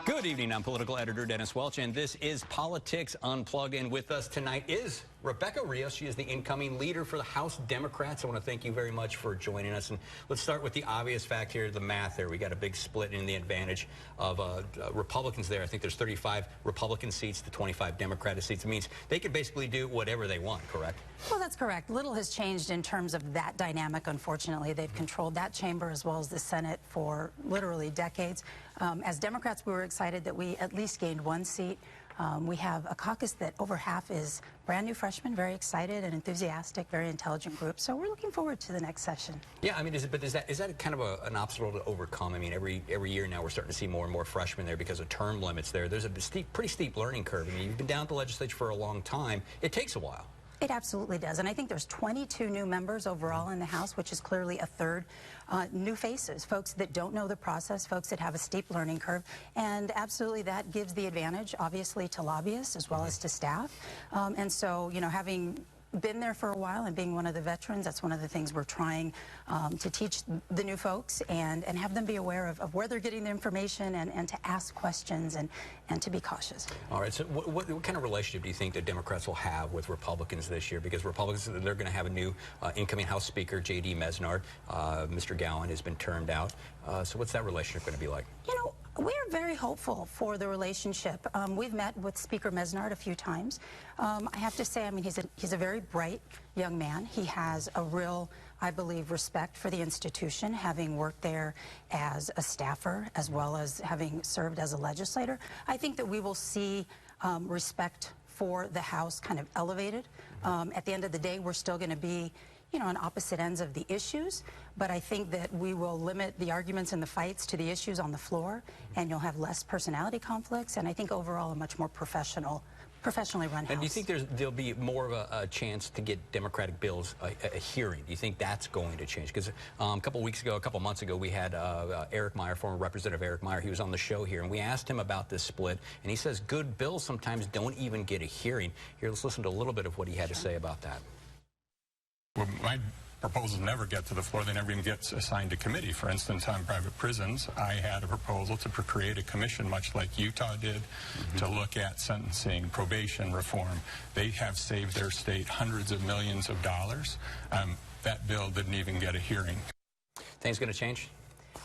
Good evening, I'm political editor Dennis Welch, and this is Politics Unplugged. And with us tonight is Rebecca Rios. She is the incoming leader for the House Democrats. I want to thank you very much for joining us. And let's start with the obvious fact here, the math there. We got a big split in the advantage of Republicans there. I think there's 35 Republican seats to 25 Democratic seats. It means they could basically do whatever they want, correct? Well, that's correct. Little has changed in terms of that dynamic, unfortunately. They've controlled that chamber as well as the Senate for literally decades. As Democrats, we were excited that we at least gained one seat. We have a caucus that over half is brand new freshmen, very excited and enthusiastic, very intelligent group. So we're looking forward to the next session. Yeah, I mean, is that kind of an obstacle to overcome? I mean, every year now we're starting to see more and more freshmen there because of term limits there. There's a pretty steep learning curve. I mean, you've been down at the legislature for a long time. It takes a while. It absolutely does, and I think there's 22 new members overall in the House, which is clearly a third. New faces, folks that don't know the process, folks that have a steep learning curve, and absolutely that gives the advantage, obviously, to lobbyists as well as to staff. And so, you know, having been there for a while and being one of the veterans, that's one of the things we're trying to teach the new folks and have them be aware of where they're getting the information and to ask questions and to be cautious. All right, so what kind of relationship do you think the Democrats will have with Republicans this year? Because Republicans, they're going to have a new incoming House Speaker, J.D. Mesnard. Mr. Gowan has been termed out. So what's that relationship going to be like? You know, we're very hopeful for the relationship. We've met with Speaker Mesnard a few times. I have to say, I mean, he's a very bright young man. He has a real, I believe, respect for the institution, having worked there as a staffer as well as having served as a legislator. I think that we will see respect for the House kind of elevated. At the end of the day, we're still going to be, you know, on opposite ends of the issues, but I think that we will limit the arguments and the fights to the issues on the floor, and you'll have less personality conflicts, and I think overall a much more professionally run House. And do you think there'll be more of a chance to get Democratic bills a hearing? Do you think that's going to change? Because a couple months ago, we had Eric Meyer, former Representative Eric Meyer. He was on the show here, and we asked him about this split, and he says good bills sometimes don't even get a hearing. Here, let's listen to a little bit of what he had to say about that. Well, my proposals never get to the floor. They never even get assigned to committee. For instance, on private prisons, I had a proposal to create a commission, much like Utah did, to look at sentencing, probation reform. They have saved their state hundreds of millions of dollars. That bill didn't even get a hearing. Things going to change?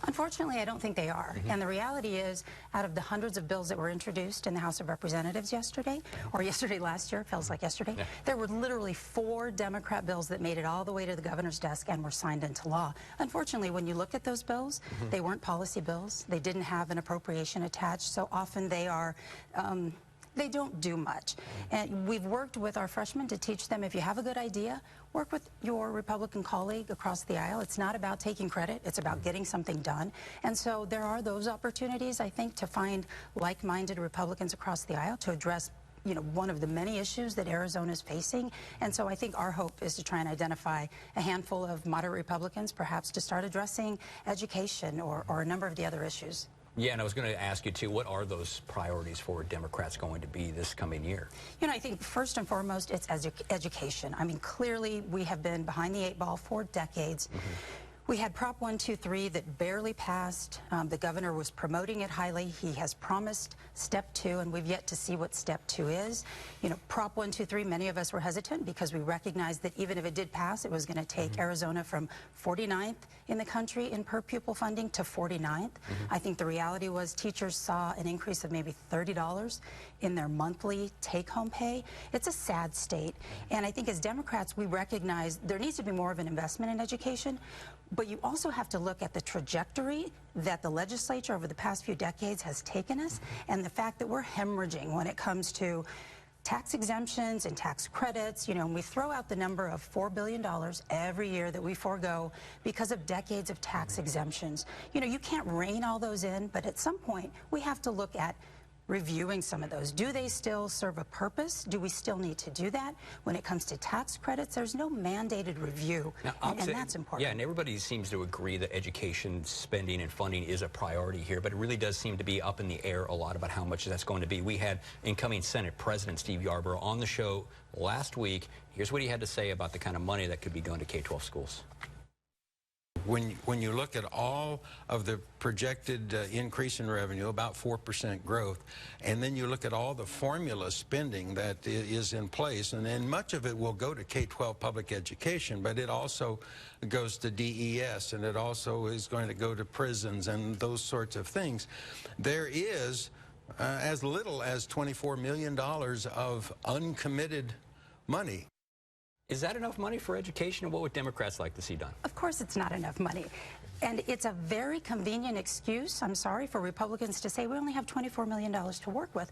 Unfortunately, I don't think they are. And the reality is, out of the hundreds of bills that were introduced in the House of Representatives yesterday, or last year, feels like yesterday, there were literally 4 Democrat bills that made it all the way to the governor's desk and were signed into law. Unfortunately, when you look at those bills, they weren't policy bills. They didn't have an appropriation attached, so often they are they don't do much. And we've worked with our freshmen to teach them, if you have a good idea, work with your Republican colleague across the aisle. It's not about taking credit, it's about getting something done. And so there are those opportunities, I think, to find like-minded Republicans across the aisle to address, you know, one of the many issues that Arizona is facing. And so I think our hope is to try and identify a handful of moderate Republicans, perhaps to start addressing education or a number of the other issues. Yeah, and I was going to ask you, too, what are those priorities for Democrats going to be this coming year? You know, I think first and foremost, it's education. I mean, clearly, we have been behind the 8 ball for decades. We had Prop 123 that barely passed. The governor was promoting it highly. He has promised Step 2, and we've yet to see what Step 2 is. You know, Prop 123, many of us were hesitant because we recognized that even if it did pass, it was going to take Arizona from 49th in the country in per pupil funding to 49th. I think the reality was teachers saw an increase of maybe $30 in their monthly take-home pay. It's a sad state. And I think as Democrats, we recognize there needs to be more of an investment in education. But you also have to look at the trajectory that the legislature over the past few decades has taken us, and the fact that we're hemorrhaging when it comes to tax exemptions and tax credits. You know, and we throw out the number of $4 billion every year that we forego because of decades of tax exemptions. You know, you can't rein all those in, but at some point we have to look at reviewing some of those. Do they still serve a purpose? Do we still need to do that? When it comes to tax credits, there's no mandated review, and that's important. Yeah, and everybody seems to agree that education spending and funding is a priority here, but it really does seem to be up in the air a lot about how much that's going to be. We had incoming Senate President Steve Yarborough on the show last week. Here's what he had to say about the kind of money that could be going to K-12 schools. When you look at all of the projected increase in revenue, about 4% growth, and then you look at all the formula spending that is in place, and then much of it will go to K-12 public education, but it also goes to DES, and it also is going to go to prisons and those sorts of things. There is as little as $24 million of uncommitted money. Is that enough money for education, and what would Democrats like to see done? Of course it's not enough money. And it's a very convenient excuse, I'm sorry, for Republicans to say we only have $24 million to work with.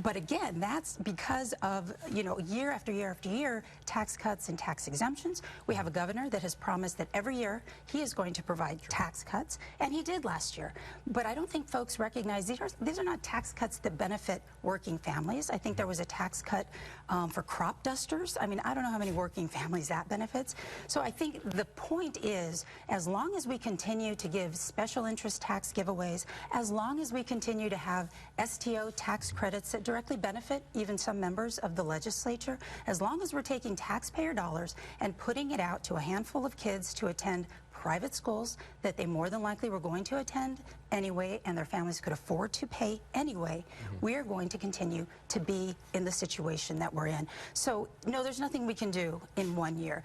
But again, that's because of, you know, year after year after year, tax cuts and tax exemptions. We have a governor that has promised that every year he is going to provide tax cuts, and he did last year. But I don't think folks recognize these are not tax cuts that benefit working families. I think there was a tax cut for crop dusters. I mean, I don't know how many working families that benefits. So I think the point is, as long as we continue to give special interest tax giveaways, as long as we continue to have STO tax credits that directly benefit even some members of the legislature, as long as we're taking taxpayer dollars and putting it out to a handful of kids to attend private schools that they more than likely were going to attend anyway and their families could afford to pay anyway, we are going to continue to be in the situation that we're in. So, no, there's nothing we can do in 1 year.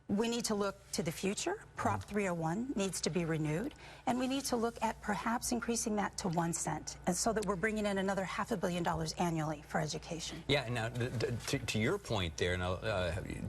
We need to look to the future. Prop 301 needs to be renewed, and we need to look at perhaps increasing that to 1 cent, and so that we're bringing in another $500 million annually for education. Yeah, now, to your point there, now,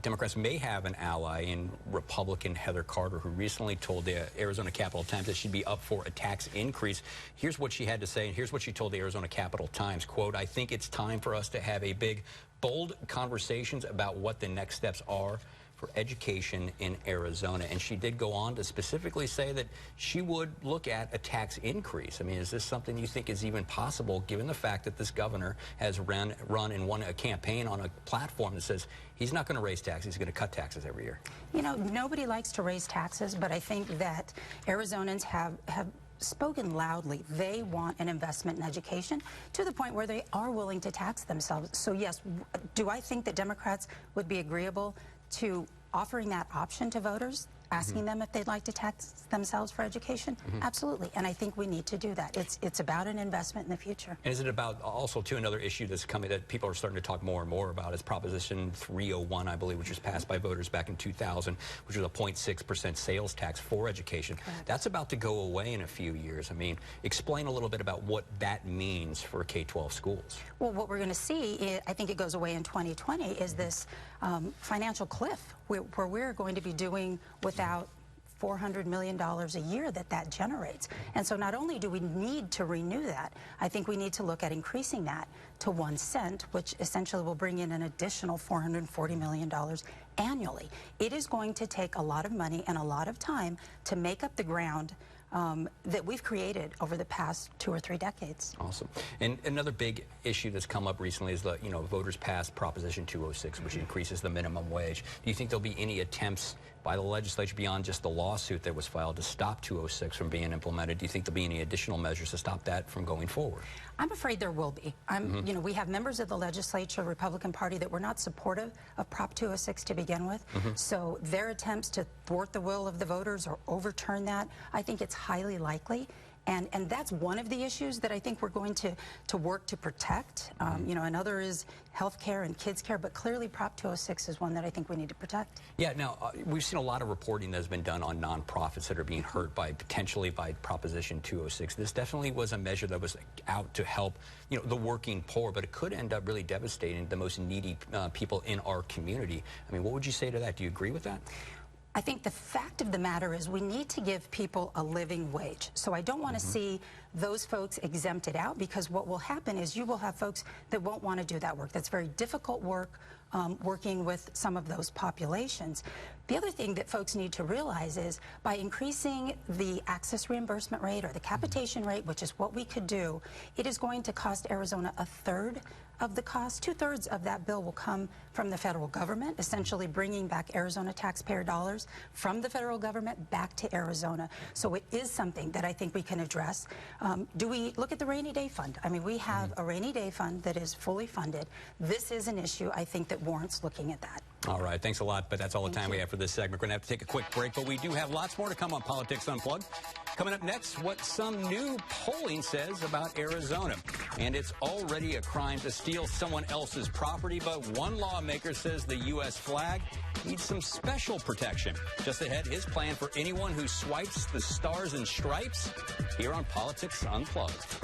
Democrats may have an ally in Republican Heather Carter, who recently told the Arizona Capital Times that she'd be up for a tax increase. Here's what she had to say, and here's what she told the Arizona Capital Times, quote, "I think it's time for us to have a big, bold conversations about what the next steps are for education in Arizona." And she did go on to specifically say that she would look at a tax increase. I mean, is this something you think is even possible, given the fact that this governor has run and won a campaign on a platform that says he's not going to raise taxes, he's going to cut taxes every year? You know, nobody likes to raise taxes, but I think that Arizonans have spoken loudly. They want an investment in education to the point where they are willing to tax themselves. So yes, do I think that Democrats would be agreeable to offering that option to voters, asking them if they'd like to tax themselves for education? Absolutely, and I think we need to do that. It's about an investment in the future. And is it about also, too, another issue that's coming that people are starting to talk more and more about is Proposition 301, I believe, which was passed by voters back in 2000, which was a 0.6% sales tax for education. Correct. That's about to go away in a few years. I mean, explain a little bit about what that means for K-12 schools. Well, what we're going to see, I think it goes away in 2020, is this financial cliff where we're going to be doing without $400 million a year that generates. And so not only do we need to renew that, I think we need to look at increasing that to 1 cent, which essentially will bring in an additional $440 million annually. It is going to take a lot of money and a lot of time to make up the ground that we've created over the past 2 or 3 decades. Awesome. And another big issue that's come up recently is the, voters passed Proposition 206, which increases the minimum wage. Do you think there'll be any attempts by the legislature beyond just the lawsuit that was filed to stop 206 from being implemented? Do you think there'll be any additional measures to stop that from going forward? I'm afraid there will be. We have members of the legislature, Republican Party, that were not supportive of Prop 206 to begin with. So their attempts to thwart the will of the voters or overturn that, I think it's highly likely. And that's one of the issues that I think we're going to work to protect. Another is health care and kids care, but clearly Prop 206 is one that I think we need to protect. Yeah, now, we've seen a lot of reporting that has been done on nonprofits that are being hurt potentially by Proposition 206. This definitely was a measure that was out to help, the working poor, but it could end up really devastating the most needy people in our community. I mean, what would you say to that? Do you agree with that? I think the fact of the matter is we need to give people a living wage. So I don't want to see those folks exempted out, because what will happen is you will have folks that won't want to do that work. That's very difficult work, working with some of those populations. The other thing that folks need to realize is by increasing the access reimbursement rate or the capitation rate, which is what we could do, it is going to cost Arizona 1/3 of the cost. 2/3 of that bill will come from the federal government, essentially bringing back Arizona taxpayer dollars from the federal government back to Arizona. So it is something that I think we can address. Do we look at the rainy day fund? I mean, we have a rainy day fund that is fully funded. This is an issue, I think, that warrants looking at that. All right, thanks a lot, but that's all the time we have for this segment. We're going to have to take a quick break, but we do have lots more to come on Politics Unplugged. Coming up next, what some new polling says about Arizona. And it's already a crime to steal someone else's property, but one lawmaker says the U.S. flag needs some special protection. Just ahead, his plan for anyone who swipes the stars and stripes here on Politics Unplugged.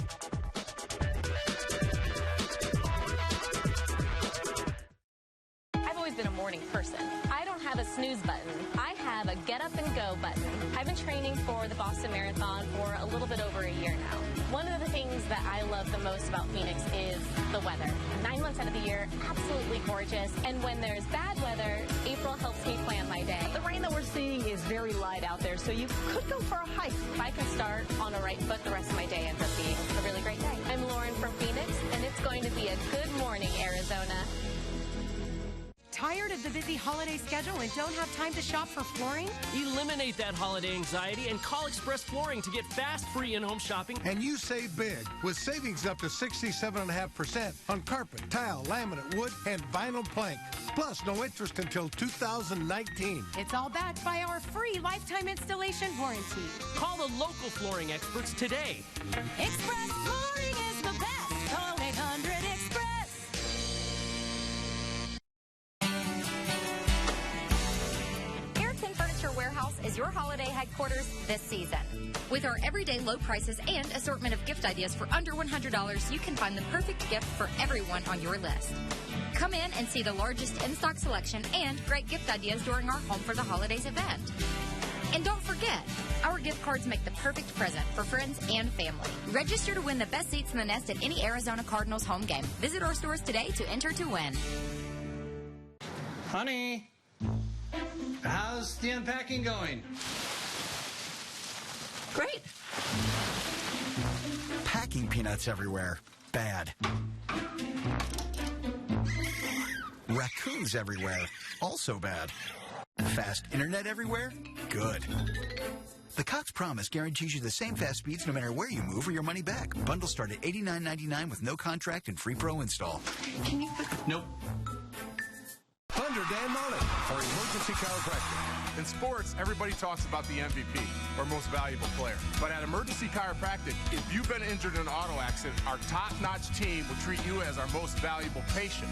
Been a morning person. I don't have a snooze button. I have a get up and go button. I've been training for the Boston Marathon for a little bit over a year now. One of the things that I love the most about Phoenix is the weather. 9 months out of the year, absolutely gorgeous. And when there's bad weather, April helps me plan my day. The rain that we're seeing is very light out there, so you could go for a hike. If I can start on the right foot, the rest of my day ends up being a really great day. I'm Lauren from Phoenix, and it's going to be a good morning, Arizona. Tired of the busy holiday schedule and don't have time to shop for flooring? Eliminate that holiday anxiety and call Express Flooring to get fast, free in-home shopping. And you save big with savings up to 67.5% on carpet, tile, laminate, wood, and vinyl plank. Plus, no interest until 2019. It's all backed by our free lifetime installation warranty. Call the local flooring experts today. Express Flooring is the best. Call 800-EXPRESS. Warehouse is your holiday headquarters this season. With our everyday low prices and assortment of gift ideas for under $100, you can find the perfect gift for everyone on your list. Come in and see the largest in-stock selection and great gift ideas during our Home for the Holidays event. And don't forget, our gift cards make the perfect present for friends and family. Register to win the best seats in the nest at any Arizona Cardinals home game. Visit our stores today to enter to win. Honey, how's the unpacking going? Great. Packing peanuts everywhere. Bad. Raccoons everywhere. Also bad. Fast internet everywhere? Good. The Cox Promise guarantees you the same fast speeds no matter where you move or your money back. Bundles start at $89.99 with no contract and free pro install. Can you... Nope. Thunder Dan Mullen for Emergency Chiropractic. In sports, everybody talks about the MVP, or most valuable player. But at Emergency Chiropractic, if you've been injured in an auto accident, our top-notch team will treat you as our most valuable patient.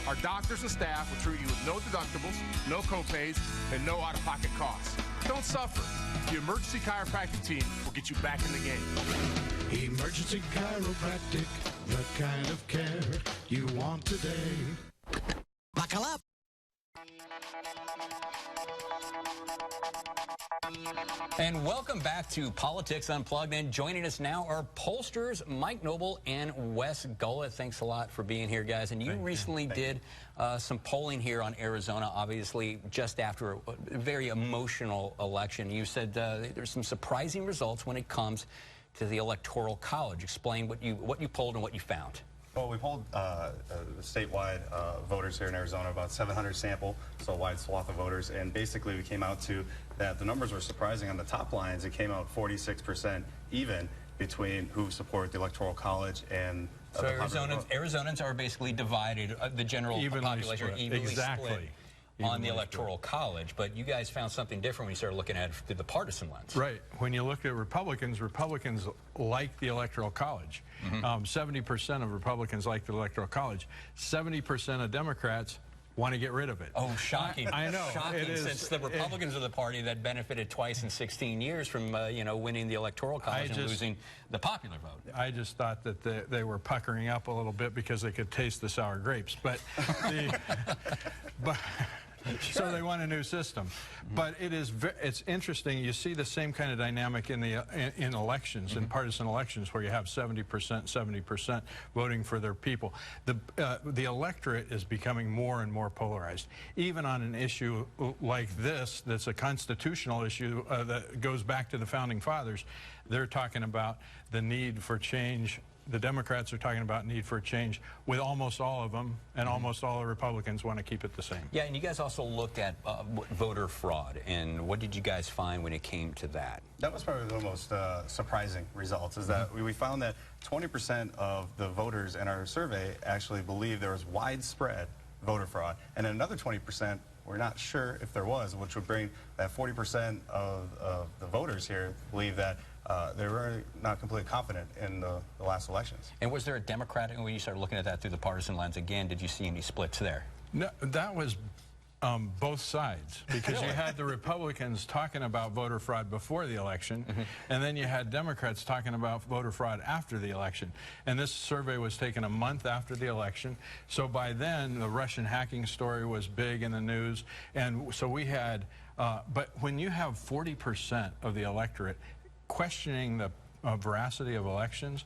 Our doctors and staff will treat you with no deductibles, no copays, and no out-of-pocket costs. Don't suffer. The Emergency Chiropractic team will get you back in the game. Emergency Chiropractic, the kind of care you want today. Buckle up. And welcome back to Politics Unplugged. And joining us now are pollsters Mike Noble and Wes Gullett. Thanks a lot for being here, guys. And you recently did some polling here on Arizona, obviously just after a very emotional election. You said there's some surprising results when it comes to the Electoral College. Explain what you polled and what you found. Well, we polled statewide voters here in Arizona, about 700 sample, so a wide swath of voters, and basically we came out to that the numbers were surprising on the top lines. It came out 46% even between who support the Electoral College and so Arizonans are basically divided, the general population evenly split on the Electoral College, but you guys found something different when you started looking at it through the partisan lens. Right. When you look at Republicans like the Electoral College. 70% of Republicans like the Electoral College. 70% of Democrats want to get rid of it. Oh, shocking. I know. Shocking, since the Republicans are the party that benefited twice in 16 years from, winning the Electoral College and losing the popular vote. I just thought that they were puckering up a little bit because they could taste the sour grapes. But so they want a new system. But it's interesting. You see the same kind of dynamic in elections, in partisan elections, where you have 70% voting for their people. The electorate is becoming more and more polarized. Even on an issue like this, that's a constitutional issue that goes back to the Founding Fathers, they're talking about the need for change. The Democrats are talking about need for a change with almost all of them, and almost all the Republicans want to keep it the same. Yeah, and you guys also looked at voter fraud, and what did you guys find when it came to that? That was probably the most surprising results, is that we found that 20% of the voters in our survey actually believe there was widespread voter fraud, and another 20% we're not sure if there was, which would bring that 40% of the voters here believe that they were not completely confident in the last elections. And was there a Democratic, when you started looking at that through the partisan lens again, did you see any splits there? No, that was both sides, because you had the Republicans talking about voter fraud before the election, and then you had Democrats talking about voter fraud after the election. And this survey was taken a month after the election, so by then the Russian hacking story was big in the news, and so we had, but when you have 40% of the electorate questioning the veracity of elections,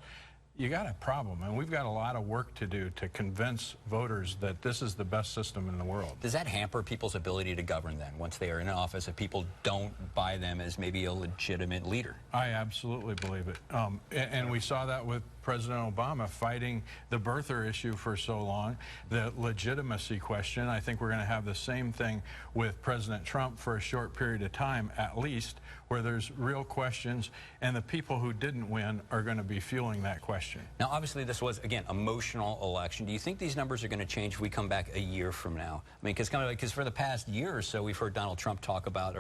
you got a problem, and we've got a lot of work to do to convince voters that this is the best system in the world. Does that hamper people's ability to govern then, once they are in office, if people don't buy them as maybe a legitimate leader? I absolutely believe it. And we saw that with President Obama fighting the birther issue for so long, the legitimacy question. I think we're going to have the same thing with President Trump for a short period of time, at least, where there's real questions, and the people who didn't win are going to be fueling that question. Now, obviously, this was, again, emotional election. Do you think these numbers are going to change if we come back a year from now? I mean, because for the past year or so, we've heard Donald Trump talk about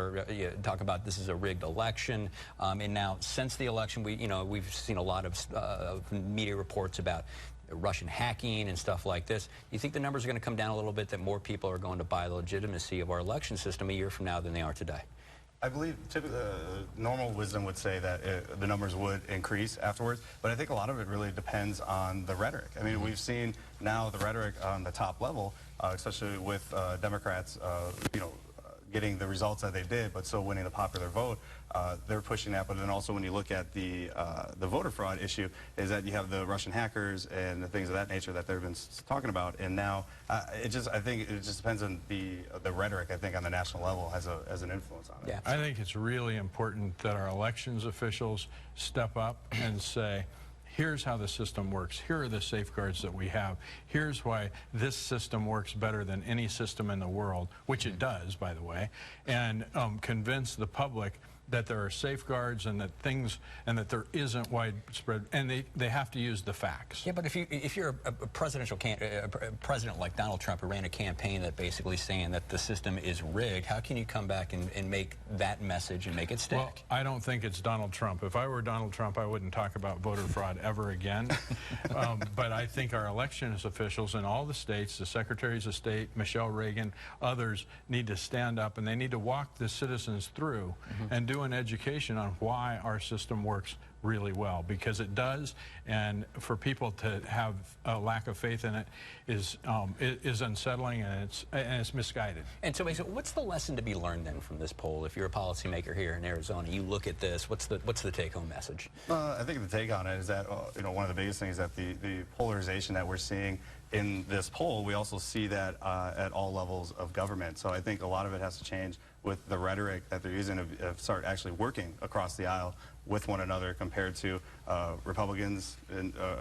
this is a rigged election, and now since the election, we've seen a lot of media reports about Russian hacking and stuff like this. Do you think the numbers are going to come down a little bit, that more people are going to buy the legitimacy of our election system a year from now than they are today? I believe normal wisdom would say that the numbers would increase afterwards, but I think a lot of it really depends on the rhetoric. I mean, we've seen now the rhetoric on the top level, especially with Democrats, getting the results that they did, but still winning the popular vote. They're pushing that, but then also when you look at the voter fraud issue, is that you have the Russian hackers and the things of that nature that they've been talking about, and now I think it just depends on the rhetoric. I think on the national level has an influence on it. Yeah. I think it's really important that our elections officials step up and say, here's how the system works. Here are the safeguards that we have. Here's why this system works better than any system in the world, which it does, by the way, and convince the public that there are safeguards and that there isn't widespread, and they have to use the facts. Yeah, but if you're a presidential president like Donald Trump, who ran a campaign that basically saying that the system is rigged, how can you come back and make that message and make it stick? Well, I don't think it's Donald Trump. If I were Donald Trump, I wouldn't talk about voter fraud ever again. But I think our elections officials in all the states, the secretaries of state, Michelle Reagan, others, need to stand up, and they need to walk the citizens through and do an education on why our system works really well, because it does, and for people to have a lack of faith in it is unsettling, and it's misguided. And so basically, what's the lesson to be learned then from this poll? If you're a policymaker here in Arizona, you look at this, what's the take-home message? I think the take on it is that one of the biggest things is that the polarization that we're seeing in this poll, we also see that at all levels of government. So I think a lot of it has to change with the rhetoric that they're using of start actually working across the aisle with one another, compared to Republicans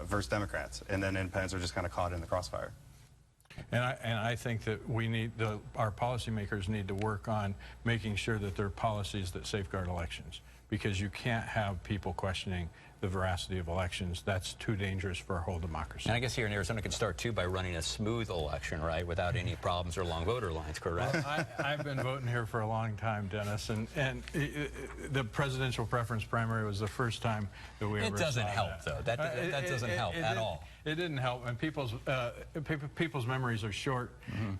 versus Democrats, and then independents are just kind of caught in the crossfire. And I think that we need our policymakers need to work on making sure that there are policies that safeguard elections, because you can't have people questioning the veracity of elections. That's too dangerous for our whole democracy. And I guess here in Arizona could start too by running a smooth election, right, without any problems or long voter lines, correct? Well, I've been voting here for a long time, Dennis, and the presidential preference primary was the first time that we ever saw that. It doesn't help, though. That doesn't help at all. It didn't help, and people's memories are short,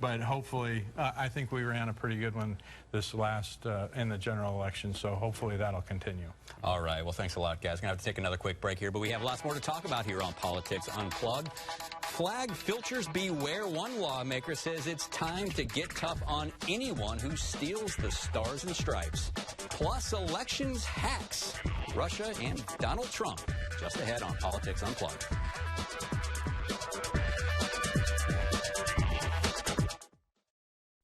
but hopefully, I think we ran a pretty good one this last in the general election, so hopefully that'll continue. All right, well, thanks a lot, guys. Gonna have to take another quick break here, but we have lots more to talk about here on Politics Unplugged. Flag filchers beware. One lawmaker says it's time to get tough on anyone who steals the stars and stripes. Plus, elections hacks, Russia and Donald Trump. Just ahead on Politics Unplugged.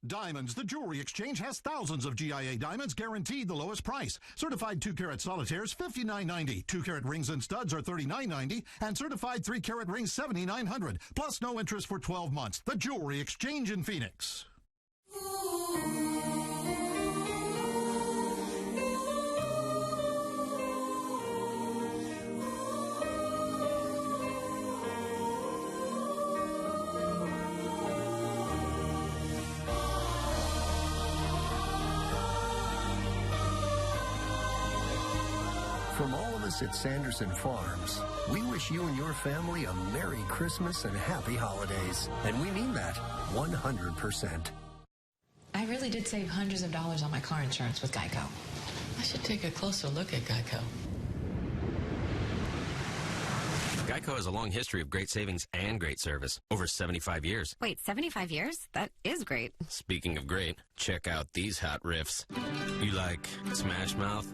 Diamonds, the jewelry exchange, has thousands of GIA diamonds guaranteed the lowest price. Certified 2-carat solitaires, $59.90. 2-carat rings and studs are $39.90. And certified 3-carat rings, $7,900. Plus no interest for 12 months. The Jewelry Exchange in Phoenix. From all of us at Sanderson Farms, we wish you and your family a Merry Christmas and Happy Holidays. And we mean that 100%. I really did save hundreds of dollars on my car insurance with Geico. I should take a closer look at Geico. Geico has a long history of great savings and great service. Over 75 years. Wait, 75 years? That is great. Speaking of great, check out these hot riffs. You like Smash Mouth?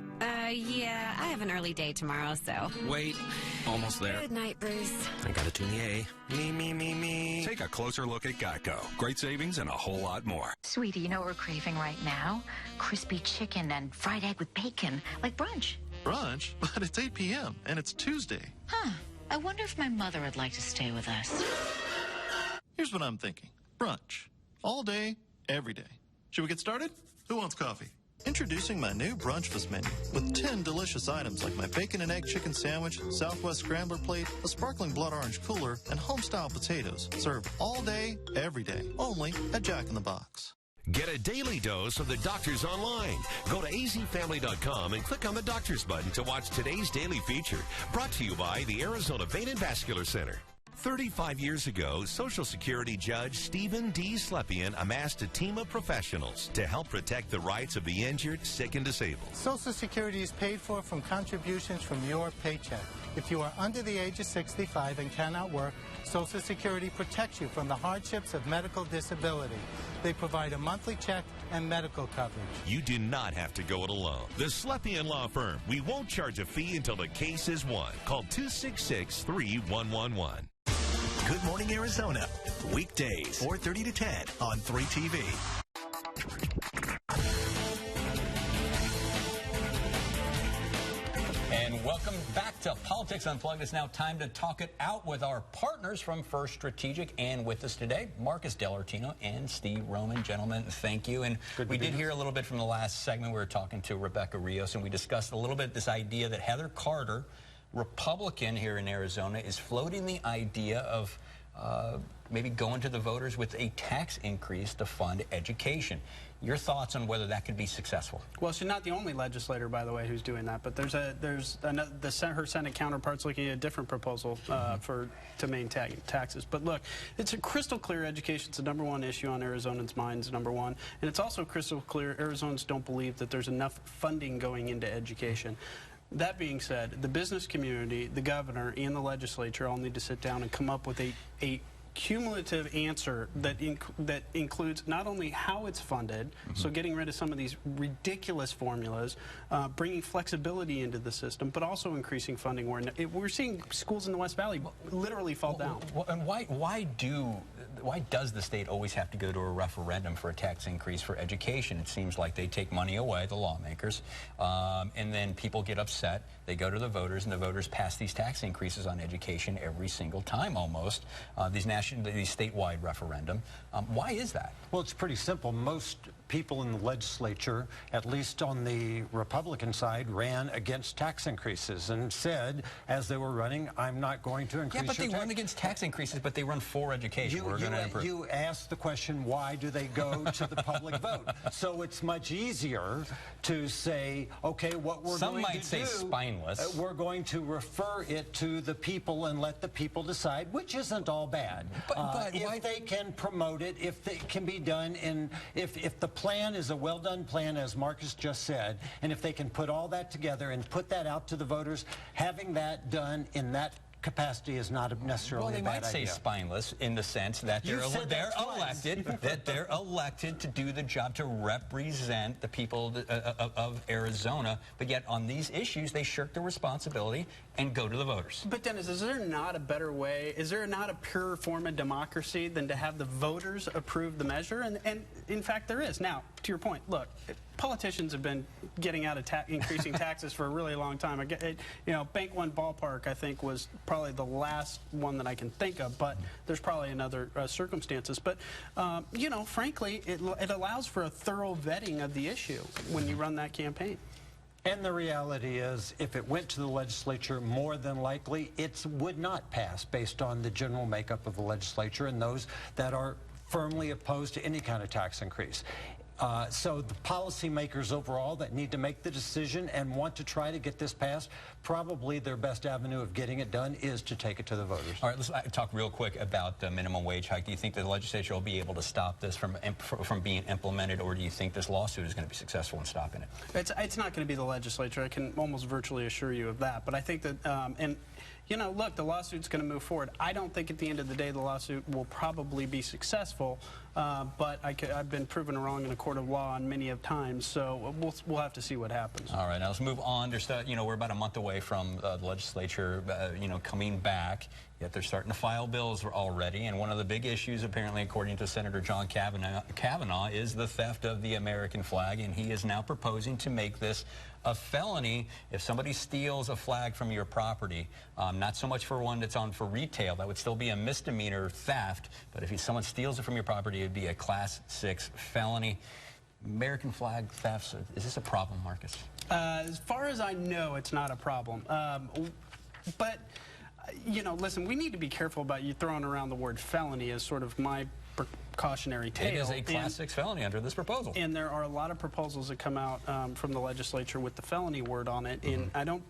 Yeah, I have an early day tomorrow, so. Wait, almost there. Good night, Bruce. I gotta tune the A. Me. Take a closer look at Geico. Great savings and a whole lot more. Sweetie, you know what we're craving right now? Crispy chicken and fried egg with bacon, like brunch. Brunch? But it's 8 p.m. and it's Tuesday. Huh. I wonder if my mother would like to stay with us. Here's what I'm thinking. Brunch. All day, every day. Should we get started? Who wants coffee? Introducing my new Brunchless menu with 10 delicious items like my bacon and egg chicken sandwich, Southwest scrambler plate, a sparkling blood orange cooler, and home-style potatoes. Served all day, every day. Only at Jack in the Box. Get a daily dose of the doctors online. Go to azfamily.com and click on the doctors button to watch today's daily feature. Brought to you by the Arizona Vein and Vascular Center. 35 years ago, Social Security Judge Stephen D. Slepian amassed a team of professionals to help protect the rights of the injured, sick, and disabled. Social Security is paid for from contributions from your paycheck. If you are under the age of 65 and cannot work, Social Security protects you from the hardships of medical disability. They provide a monthly check and medical coverage. You do not have to go it alone. The Slepian Law Firm. We won't charge a fee until the case is won. Call 266-3111. Good Morning Arizona, weekdays, 4:30 to 10 on 3TV. And welcome back to Politics Unplugged. It's now time to talk it out with our partners from First Strategic, and with us today, Marcus Dellartino and Steve Roman. Gentlemen, thank you. And we did hear a little bit from the last segment. We were talking to Rebecca Rios, and we discussed a little bit this idea that Heather Carter, Republican here in Arizona, is floating the idea of maybe going to the voters with a tax increase to fund education. Your thoughts on whether that could be successful? Well, she's not the only legislator, by the way, who's doing that. But her Senate counterpart's looking at a different proposal to maintain taxes. But look, it's a crystal clear. Education's the #1 issue on Arizonans' minds, #1, and it's also crystal clear Arizonans don't believe that there's enough funding going into education. That being said, the business community, the governor, and the legislature all need to sit down and come up with a cumulative answer that includes not only how it's funded, so getting rid of some of these ridiculous formulas, bringing flexibility into the system, but also increasing funding. We're seeing schools in the West Valley literally fall down. And why does the state always have to go to a referendum for a tax increase for education? It seems like they take money away, the lawmakers, and then people get upset. They go to the voters, and the voters pass these tax increases on education every single time almost, these statewide referendum. Why is that? Well, it's pretty simple. Most people in the legislature, at least on the Republican side, ran against tax increases and said, as they were running, I'm not going to increase your tax. Yeah, but they run against tax increases, but they run for education. You asked the question, why do they go to the public vote? So it's much easier to say, okay, what we're going to do... Some might say spineless. We're going to refer it to the people and let the people decide, which isn't all bad. But if they can promote it, if it can be done, and if the plan is a well-done plan, as Marcus just said, and if they can put all that together and put that out to the voters, having that done in that capacity is not necessarily a bad idea. Well, they might say spineless in the sense that they're elected to do the job, to represent the people of Arizona, but yet on these issues they shirk their responsibility and go to the voters. But Dennis, is there not a better way, is there not a purer form of democracy than to have the voters approve the measure? And in fact there is. Now, to your point, look, politicians have been getting out of increasing taxes for a really long time. Bank One Ballpark, I think, was probably the last one that I can think of, but there's probably another circumstances. But, frankly, it allows for a thorough vetting of the issue when you run that campaign. And the reality is, if it went to the legislature, more than likely it would not pass based on the general makeup of the legislature and those that are firmly opposed to any kind of tax increase. So the policymakers overall that need to make the decision and want to try to get this passed, probably their best avenue of getting it done is to take it to the voters. All right, let's talk real quick about the minimum wage hike. Do you think the legislature will be able to stop this from being implemented, or do you think this lawsuit is going to be successful in stopping it? It's not going to be the legislature. I can almost virtually assure you of that. But I think that, and you know, look, the lawsuit's going to move forward. I don't think at the end of the day the lawsuit will probably be successful, but I've been proven wrong in a court of law on many of times, so we'll have to see what happens. All right, now let's move on. There's, you know, we're about a month away from the legislature, you know, coming back. Yet they're starting to file bills already, and one of the big issues, apparently, according to Senator John Kavanaugh, is the theft of the American flag, and he is now proposing to make this a felony if somebody steals a flag from your property. Not so much for one that's on for retail. That would still be a misdemeanor theft, but if someone steals it from your property, it would be a Class 6 felony. American flag thefts, is this a problem, Marcus? As far as I know, it's not a problem. But you know, listen, we need to be careful about you throwing around the word felony as sort of my precautionary tale. It is a Class 6 felony under this proposal. And there are a lot of proposals that come out from the legislature with the felony word on it. And I don't,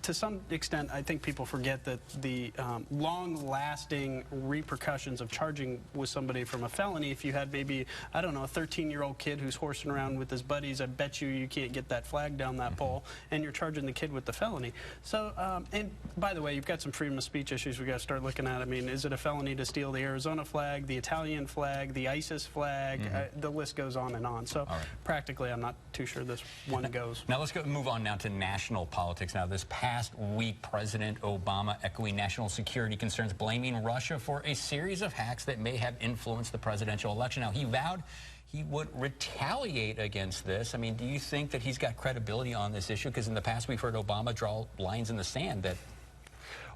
to some extent, I think people forget that the long-lasting repercussions of charging with somebody from a felony, if you had maybe, I don't know, a 13-year-old kid who's horsing around with his buddies, I bet you can't get that flag down that pole, and you're charging the kid with the felony. So, and by the way, you've got some freedom of speech issues we've got to start looking at. I mean, is it a felony to steal the Arizona flag, the Italian flag, the ISIS flag? The list goes on and on. So practically, I'm not too sure this one goes. Now let's move on now to national politics. Now this past week, President Obama echoing national security concerns, blaming Russia for a series of hacks that may have influenced the presidential election. Now he vowed he would retaliate against this. I mean, do you think that he's got credibility on this issue? Because in the past, we've heard Obama draw lines in the sand that...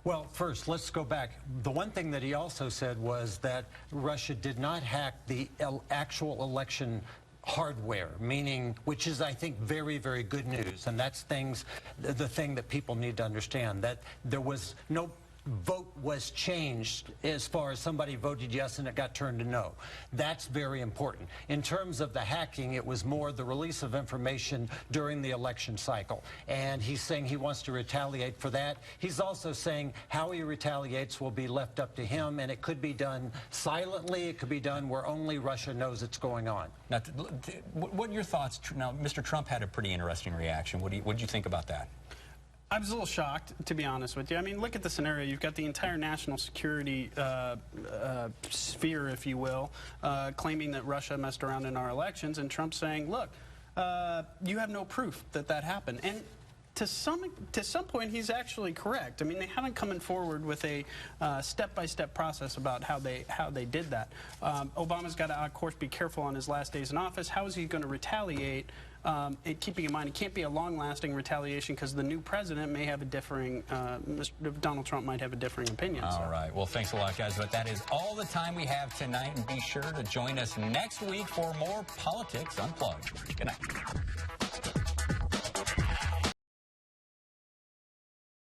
Well, first, let's go back. The one thing that he also said was that Russia did not hack the actual election hardware, meaning, which is, I think, very, very good news. And that's the thing that people need to understand, that there was no vote was changed as far as somebody voted yes and it got turned to no. That's very important. In terms of the hacking, it was more the release of information during the election cycle. And he's saying he wants to retaliate for that. He's also saying how he retaliates will be left up to him, and it could be done silently. It could be done where only Russia knows it's going on. Now, what are your thoughts? Now, Mr. Trump had a pretty interesting reaction. What did you think about that? I was a little shocked, to be honest with you. I mean, look at the scenario. You've got the entire national security sphere, if you will, claiming that Russia messed around in our elections, and Trump saying, look, you have no proof that that happened. And to some point, he's actually correct. I mean, they haven't come forward with a step-by-step process about how they did that. Obama's got to, of course, be careful on his last days in office. How is he going to retaliate? Keeping in mind, it can't be a long-lasting retaliation because the new president may have a differing, Donald Trump might have a differing opinion. All right. Well, thanks a lot, guys. But that is all the time we have tonight. And be sure to join us next week for more Politics Unplugged. Good night.